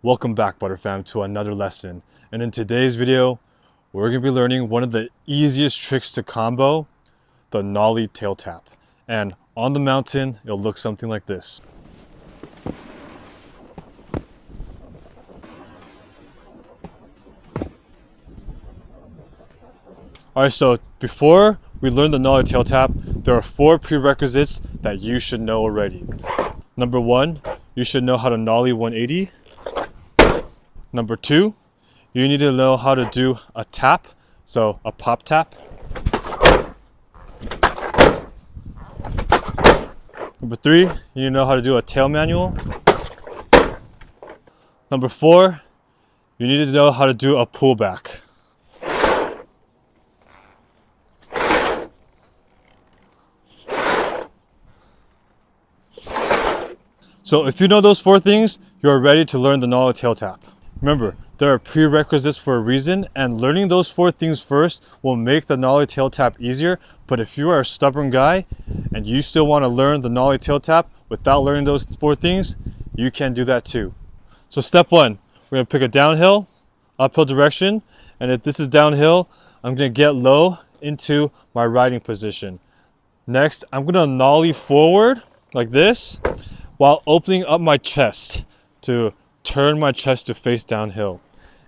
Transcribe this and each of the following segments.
Welcome back, Butterfam, to another lesson. And in today's video, we're going to be learning one of the easiest tricks to combo, the Nollie tail tap. And on the mountain, it'll look something like this. Alright, so before we learn the Nollie tail tap, there are 4 prerequisites that you should know already. Number 1, you should know how to Nollie 180. Number 2, you need to know how to do a tap, so a pop tap. Number 3, you need to know how to do a tail manual. Number 4, you need to know how to do a pullback. So if you know those 4 things, you are ready to learn the Nollie tail tap. Remember, there are prerequisites for a reason, and learning those 4 things first will make the Nollie tail tap easier. But if you are a stubborn guy and you still want to learn the Nollie tail tap without learning those 4 things, you can do that too. So step 1, we're going to pick a downhill, uphill direction, and if this is downhill, I'm going to get low into my riding position. Next, I'm going to Nollie forward like this, while opening up my chest to turn my chest to face downhill.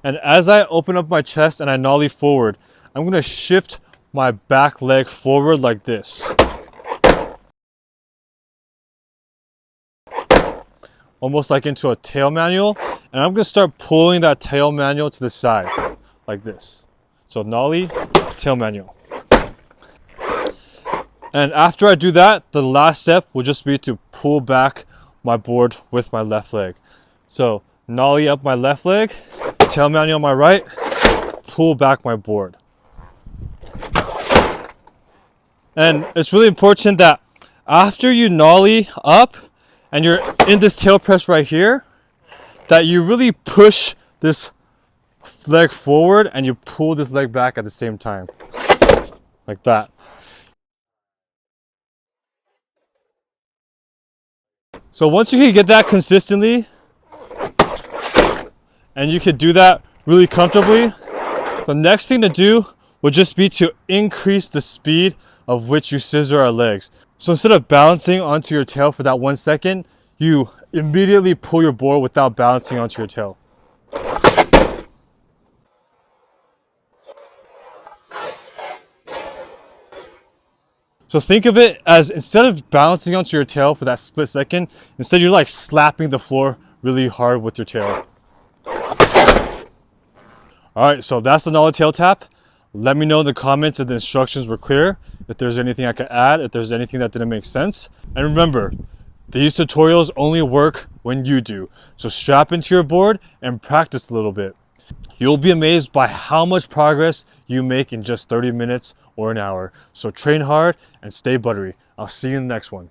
And as I open up my chest and I Nollie forward, I'm going to shift my back leg forward like this. Almost like into a tail manual. And I'm going to start pulling that tail manual to the side like this. So Nollie, tail manual. And after I do that, the last step will just be to pull back my board with my left leg. So Nollie up my left leg, tail manual on my right, pull back my board. And it's really important that after you Nollie up and you're in this tail press right here, that you really push this leg forward and you pull this leg back at the same time, like that. So once you can get that consistently, and you can do that really comfortably, the next thing to do will just be to increase the speed of which you scissor our legs. So instead of balancing onto your tail for that 1 second, you immediately pull your board without balancing onto your tail. So think of it as, instead of balancing onto your tail for that split second, instead you're like slapping the floor really hard with your tail. Alright, so that's the Nollie tail tap. Let me know in the comments if the instructions were clear, if there's anything I could add, if there's anything that didn't make sense. And remember, these tutorials only work when you do. So strap into your board and practice a little bit. You'll be amazed by how much progress you make in just 30 minutes or an hour. So train hard and stay buttery. I'll see you in the next one.